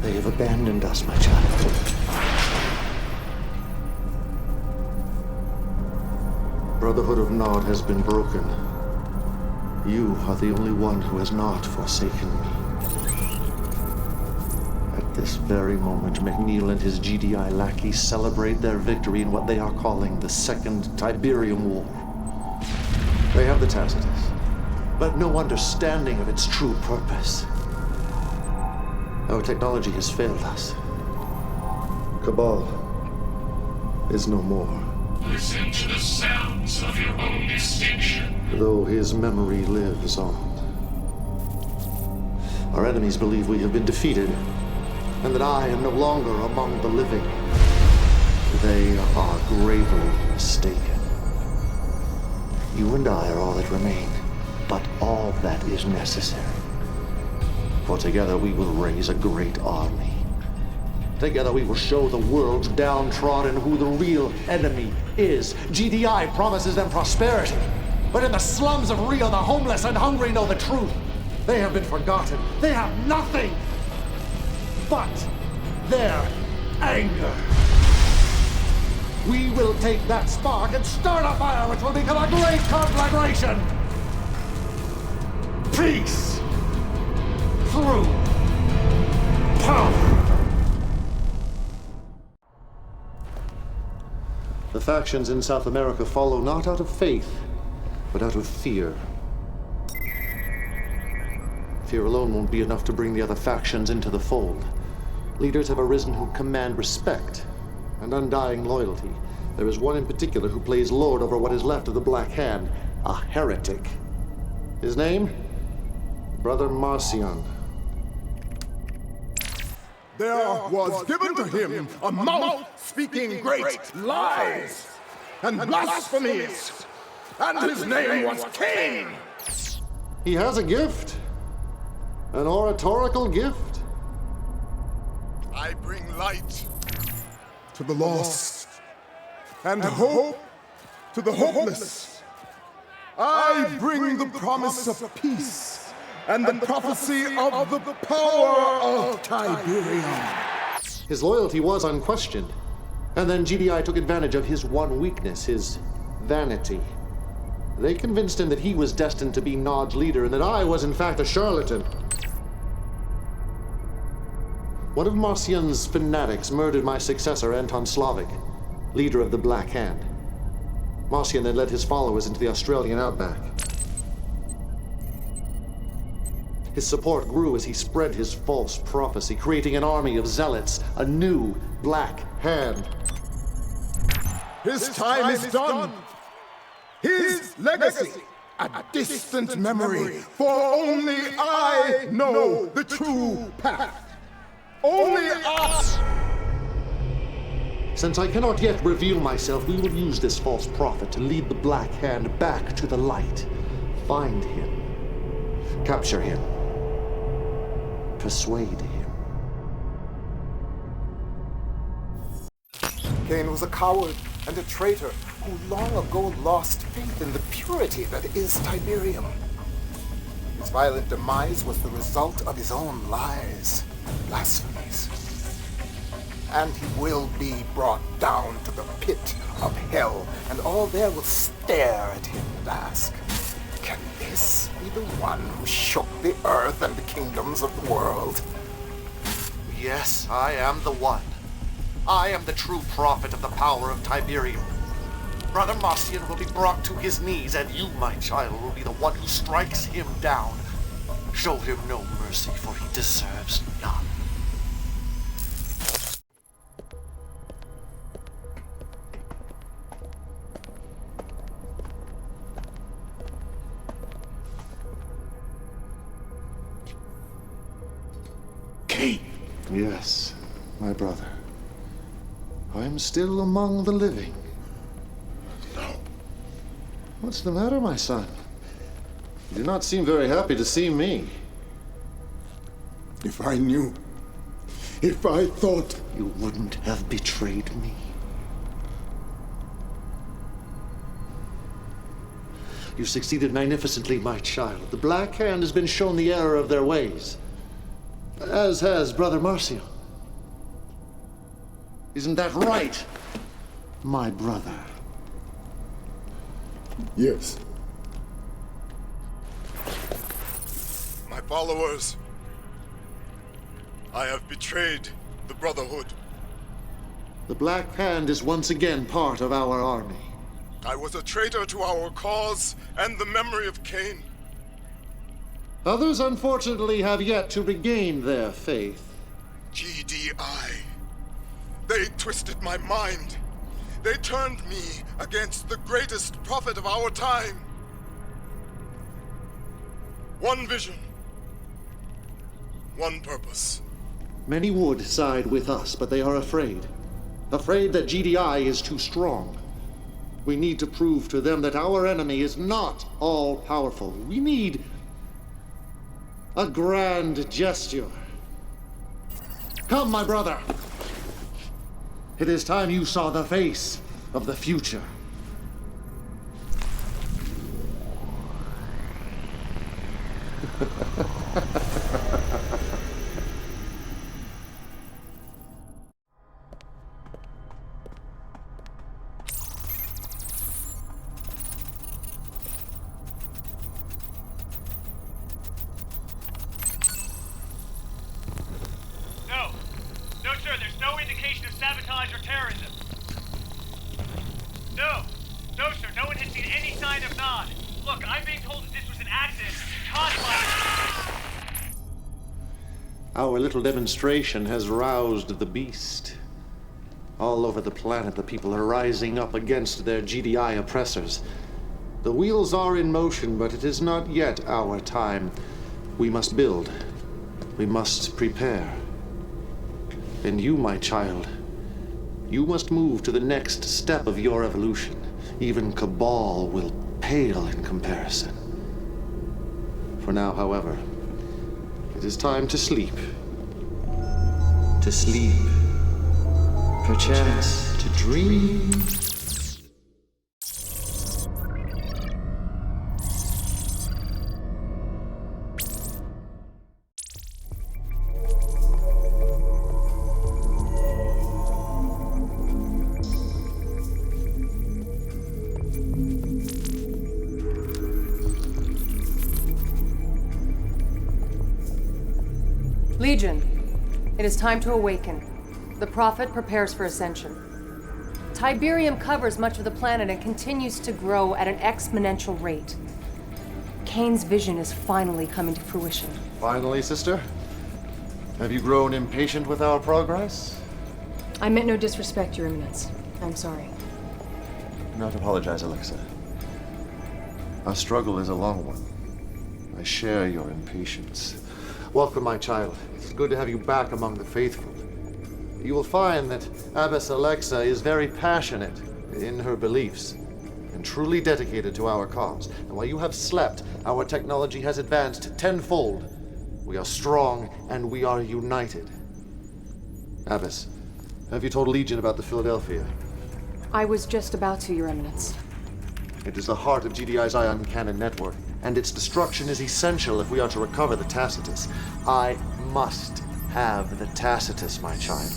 They have abandoned us, my child. Brotherhood of Nod has been broken. You are the only one who has not forsaken me. At this very moment, McNeil and his GDI lackeys celebrate their victory in what they are calling the Second Tiberium War. They have the Tacitus, but no understanding of its true purpose. Our technology has failed us. Cabal is no more. Listen to the sounds of your own extinction. Though his memory lives on. Our enemies believe we have been defeated, and that I am no longer among the living. They are gravely mistaken. You and I are all that remain, but all that is necessary. For together we will raise a great army. Together we will show the world's downtrodden who the real enemy is. GDI promises them prosperity, but in the slums of Rio, the homeless and hungry know the truth. They have been forgotten. They have nothing but their anger. We will take that spark and start a fire which will become a great conflagration. Peace through power. The factions in South America follow not out of faith, but out of fear. Fear alone won't be enough to bring the other factions into the fold. Leaders have arisen who command respect and undying loyalty. There is one in particular who plays lord over what is left of the Black Hand, a heretic. His name? Brother Marcion. There was given to him a mouth speaking great lies and blasphemies, and his name was Kane. He has a gift, an oratorical gift. I bring light to the lost and hope to the hopeless. I bring the promise of peace and the prophecy of the power of Tiberium. His loyalty was unquestioned, and then GDI took advantage of his one weakness, his vanity. They convinced him that he was destined to be Nod's leader and that I was in fact a charlatan. One of Marcion's fanatics murdered my successor, Anton Slavik, leader of the Black Hand. Marcion then led his followers into the Australian Outback. His support grew as he spread his false prophecy, creating an army of zealots, a new Black Hand. His time is done. His legacy, a distant memory, for only I know the true path. Only us! Since I cannot yet reveal myself, we will use this false prophet to lead the Black Hand back to the light. Find him. Capture him. Persuade him. Kane was a coward and a traitor who long ago lost faith in the purity that is Tiberium. His violent demise was the result of his own lies and blasphemies. And he will be brought down to the pit of hell, and all there will stare at him and ask, can this be the one who shook the earth and the kingdoms of the world? Yes, I am the one. I am the true prophet of the power of Tiberium. Brother Marcion will be brought to his knees, and you, my child, will be the one who strikes him down. Show him no mercy, for he deserves none. Kane! Yes, my brother. I am still among the living. No. What's the matter, my son? You do not seem very happy to see me. If I knew, if I thought... You wouldn't have betrayed me. You succeeded magnificently, my child. The Black Hand has been shown the error of their ways. As has Brother Marcion. Isn't that right, my brother? Yes. My followers, I have betrayed the Brotherhood. The Black Hand is once again part of our army. I was a traitor to our cause and the memory of Kane. Others, unfortunately, have yet to regain their faith. GDI. They twisted my mind. They turned me against the greatest prophet of our time. One vision. One purpose. Many would side with us, but they are afraid. Afraid that GDI is too strong. We need to prove to them that our enemy is not all-powerful. We need a grand gesture. Come, my brother. It is time you saw the face of the future. No, sir, there's no indication of sabotage or terrorism. No, sir, no one has seen any sign of Nod. Look, I'm being told that this was an accident caused by... Our little demonstration has roused the beast. All over the planet, the people are rising up against their GDI oppressors. The wheels are in motion, but it is not yet our time. We must build. We must prepare. And you, my child, you must move to the next step of your evolution. Even Cabal will pale in comparison. For now, however, it is time to sleep. To sleep. Perchance to dream. Legion, it is time to awaken. The Prophet prepares for ascension. Tiberium covers much of the planet and continues to grow at an exponential rate. Kane's vision is finally coming to fruition. Finally, sister? Have you grown impatient with our progress? I meant no disrespect, Your Eminence. I'm sorry. Do not apologize, Alexa. Our struggle is a long one. I share your impatience. Welcome, my child. It's good to have you back among the faithful. You will find that Abbess Alexa is very passionate in her beliefs and truly dedicated to our cause. And while you have slept, our technology has advanced tenfold. We are strong and we are united. Abbess, have you told Legion about the Philadelphia? I was just about to, Your Eminence. It is the heart of GDI's ion cannon network, and its destruction is essential if we are to recover the Tacitus. I must have the Tacitus, my child.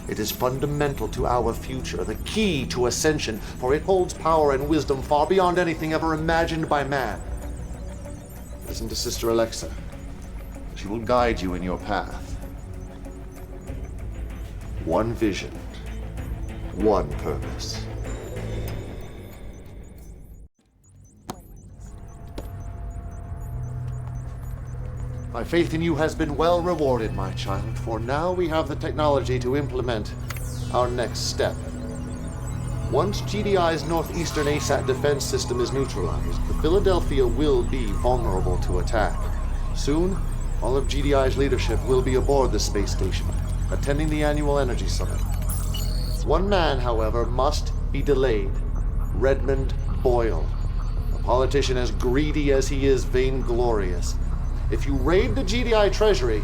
It is fundamental to our future, the key to ascension, for it holds power and wisdom far beyond anything ever imagined by man. Listen to Sister Alexa. She will guide you in your path. One vision, one purpose. My faith in you has been well rewarded, my child, for now we have the technology to implement our next step. Once GDI's northeastern ASAT defense system is neutralized, the Philadelphia will be vulnerable to attack. Soon, all of GDI's leadership will be aboard the space station, attending the annual energy summit. One man, however, must be delayed. Redmond Boyle, a politician as greedy as he is vainglorious. If you raid the GDI treasury,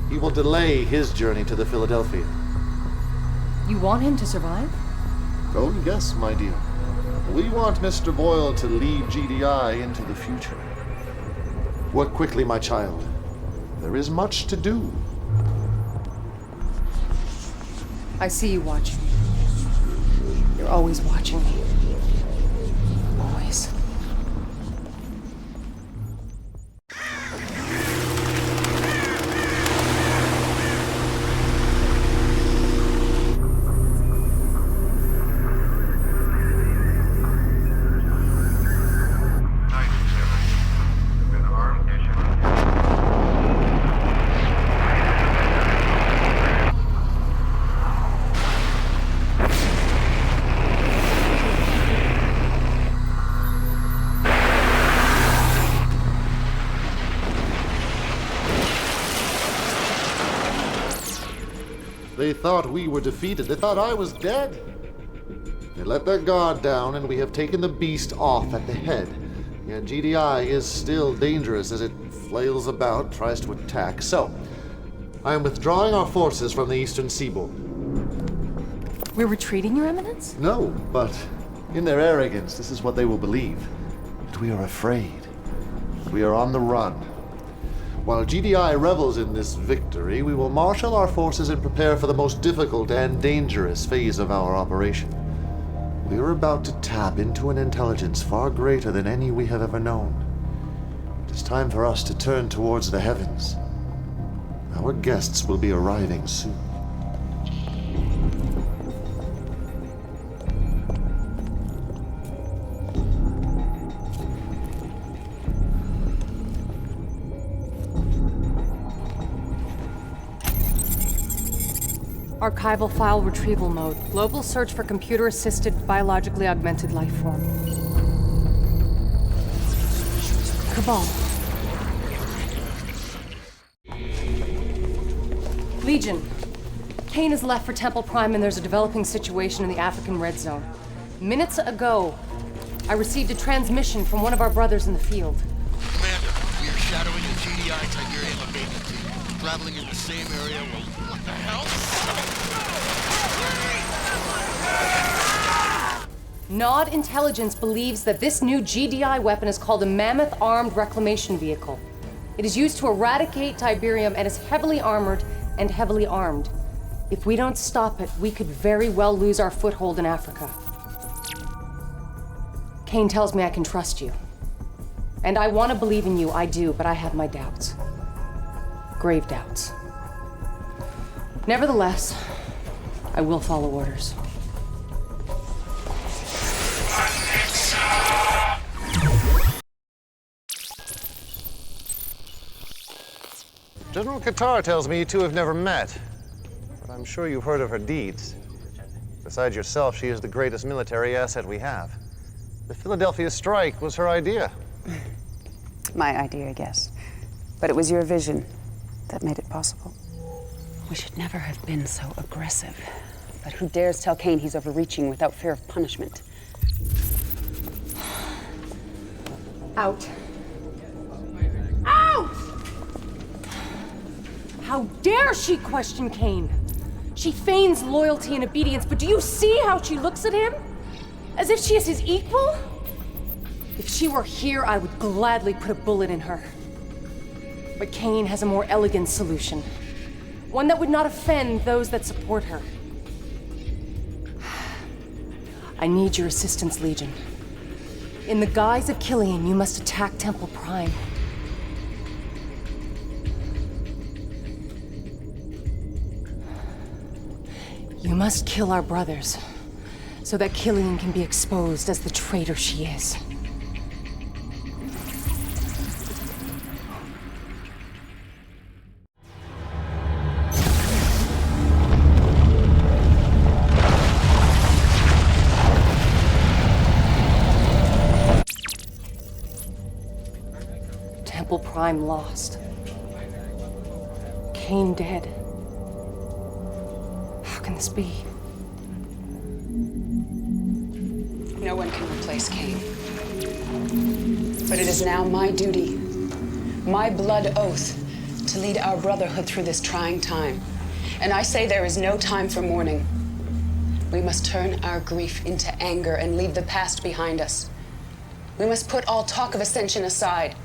he will delay his journey to the Philadelphia. You want him to survive? Oh, yes, my dear. We want Mr. Boyle to lead GDI into the future. Work quickly, my child. There is much to do. I see you watching. You're always watching me. Always. They thought we were defeated. They thought I was dead. They let their guard down, and we have taken the beast off at the head. Yet GDI is still dangerous as it flails about, tries to attack. So, I am withdrawing our forces from the eastern seaboard. We're retreating, Your Eminence? No, but in their arrogance, this is what they will believe. That we are afraid. We are on the run. While GDI revels in this victory, we will marshal our forces and prepare for the most difficult and dangerous phase of our operation. We are about to tap into an intelligence far greater than any we have ever known. It is time for us to turn towards the heavens. Our guests will be arriving soon. Archival file retrieval mode. Global search for computer-assisted, biologically augmented life form. Cabal. Legion. Kane has left for Temple Prime and there's a developing situation in the African Red Zone. Minutes ago, I received a transmission from one of our brothers in the field. Commander, we are shadowing the GDI Tiberium abatement team. Traveling in the same area. What the hell? Nod intelligence believes that this new GDI weapon is called a Mammoth Armed Reclamation Vehicle. It is used to eradicate Tiberium and is heavily armored and heavily armed. If we don't stop it, we could very well lose our foothold in Africa. Kane tells me I can trust you. And I want to believe in you, I do, but I have my doubts. Grave doubts. Nevertheless, I will follow orders. General Qatar tells me you two have never met, but I'm sure you've heard of her deeds. Besides yourself, she is the greatest military asset we have. The Philadelphia strike was her idea. My idea, yes. But it was your vision that made it possible. We should never have been so aggressive. But who dares tell Kane he's overreaching without fear of punishment? Out. Out! How dare she question Kane? She feigns loyalty and obedience, but do you see how she looks at him? As if she is his equal? If she were here, I would gladly put a bullet in her. But Kane has a more elegant solution. One that would not offend those that support her. I need your assistance, Legion. In the guise of Killian, you must attack Temple Prime. You must kill our brothers, so that Killian can be exposed as the traitor she is. Temple Prime lost. Kane dead. How can this be? No one can replace Kane. But it is now my duty, my blood oath, to lead our Brotherhood through this trying time. And I say there is no time for mourning. We must turn our grief into anger and leave the past behind us. We must put all talk of ascension aside.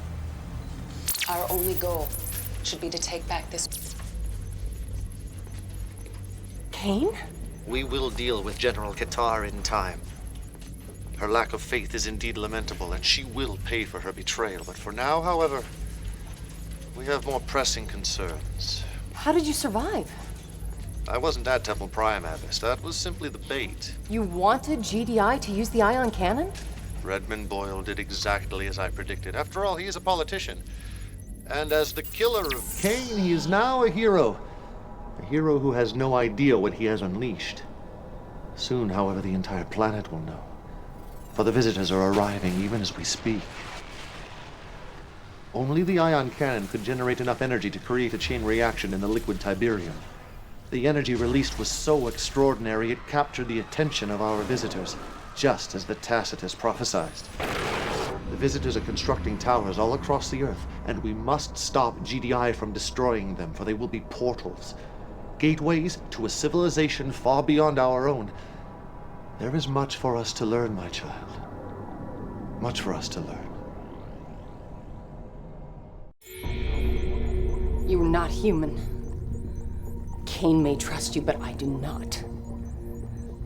Our only goal should be to take back this... Kane? We will deal with General Qatar in time. Her lack of faith is indeed lamentable, and she will pay for her betrayal. But for now, however, we have more pressing concerns. How did you survive? I wasn't at Temple Prime, Abbess. That was simply the bait. You wanted GDI to use the ion cannon? Redmond Boyle did exactly as I predicted. After all, he is a politician. And as the killer of Kane, he is now a hero. A hero who has no idea what he has unleashed. Soon, however, the entire planet will know. For the visitors are arriving even as we speak. Only the ion cannon could generate enough energy to create a chain reaction in the liquid Tiberium. The energy released was so extraordinary it captured the attention of our visitors, just as the Tacitus prophesied. The visitors are constructing towers all across the Earth, and we must stop GDI from destroying them, for they will be portals. Gateways to a civilization far beyond our own. There is much for us to learn, my child. Much for us to learn. You are not human. Kane may trust you, but I do not.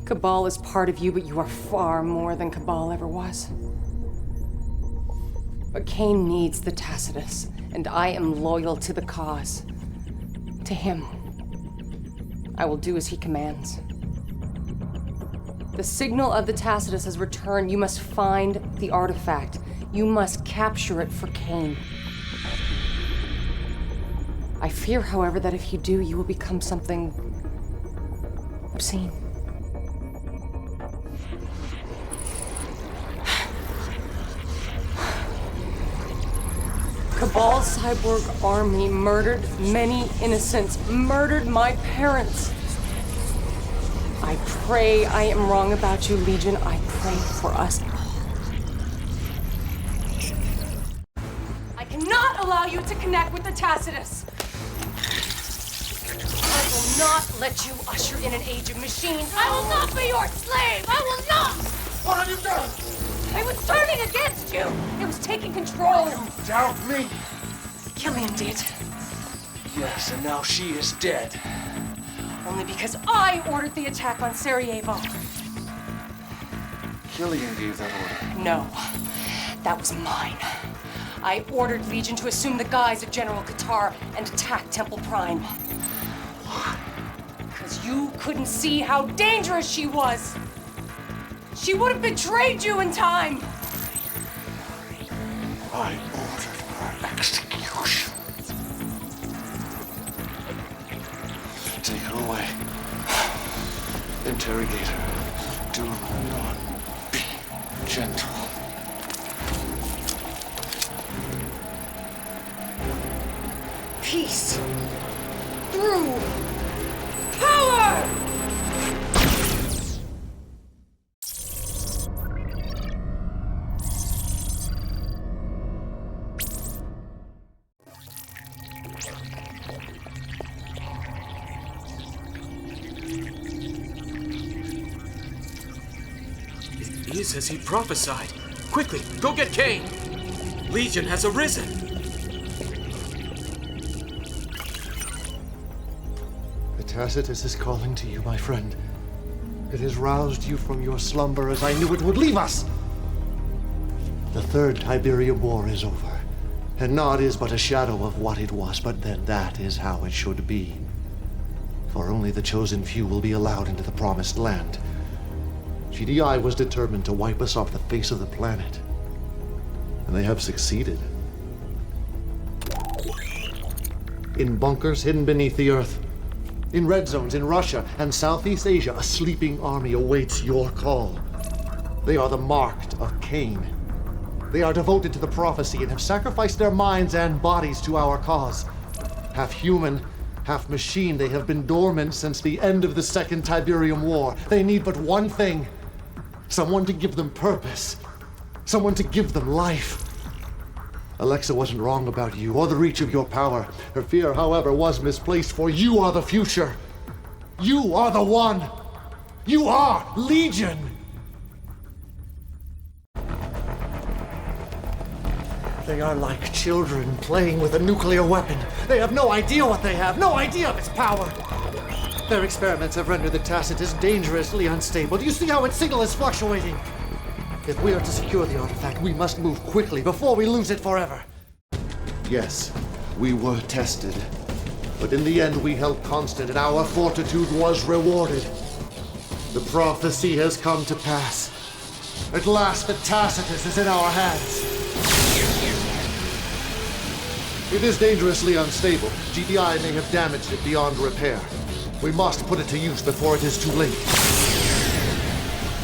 Cabal is part of you, but you are far more than Cabal ever was. But Kane needs the Tacitus, and I am loyal to the cause. To him. I will do as he commands. The signal of the Tacitus has returned. You must find the artifact. You must capture it for Kane. I fear, however, that if you do, you will become something obscene. Cabal's cyborg army murdered many innocents, murdered my parents. I pray I am wrong about you, Legion. I pray for us all. I cannot allow you to connect with the Tacitus. I will not let you usher in an age of machines. I will not be your slave. I will not. What have you done? It was turning against you. It was taking control. You doubt me? Killian did. Yes, and now she is dead. Only because I ordered the attack on Sarajevo. Killian gave that order. No, that was mine. I ordered Legion to assume the guise of General Qatar and attack Temple Prime. Why? Because you couldn't see how dangerous she was. She would have betrayed you in time. I ordered her execution. Take her away. Interrogate her. Do not be gentle. Peace. Through power! It is as he prophesied. Quickly, go get Kane. Legion has arisen. The Tacitus is calling to you, my friend. It has roused you from your slumber as I knew it would leave us. The Third Tiberium War is over, and Nod is but a shadow of what it was, but then that is how it should be. For only the chosen few will be allowed into the Promised Land. GDI was determined to wipe us off the face of the planet, and they have succeeded. In bunkers hidden beneath the Earth, in red zones in Russia and Southeast Asia, a sleeping army awaits your call. They are the marked of Kane. They are devoted to the prophecy and have sacrificed their minds and bodies to our cause. Half human, half machine, they have been dormant since the end of the Second Tiberium War. They need but one thing. Someone to give them purpose. Someone to give them life. Alexa wasn't wrong about you or the reach of your power. Her fear, however, was misplaced, for you are the future. You are the one. You are Legion. They are like children playing with a nuclear weapon. They have no idea what they have, no idea of its power. Their experiments have rendered the Tacitus dangerously unstable. Do you see how its signal is fluctuating? If we are to secure the artifact, we must move quickly before we lose it forever. Yes, we were tested. But in the end, we held constant, and our fortitude was rewarded. The prophecy has come to pass. At last, the Tacitus is in our hands. It is dangerously unstable. GDI may have damaged it beyond repair. We must put it to use before it is too late.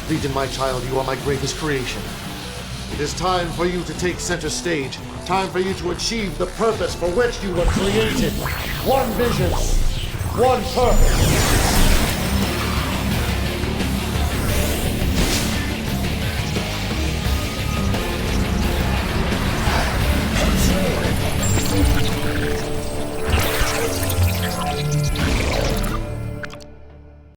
Legion, my child, you are my greatest creation. It is time for you to take center stage. Time for you to achieve the purpose for which you were created. One vision, one purpose.